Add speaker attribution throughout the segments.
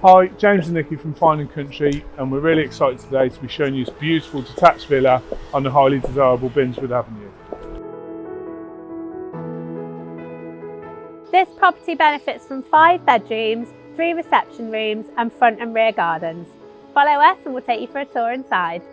Speaker 1: Hi, James and Nicky from Fine Country, and we're really excited today to be showing you this beautiful detached villa on the highly desirable Binswood Avenue.
Speaker 2: This property benefits from 5 bedrooms, 3 reception rooms and front and rear gardens. Follow us and we'll take you for a tour inside.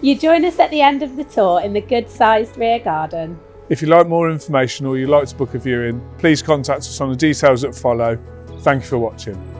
Speaker 2: You join us at the end of the tour in the good-sized rear garden.
Speaker 1: If you'd like more information or you'd like to book a viewing, please contact us on the details that follow. Thank you for watching.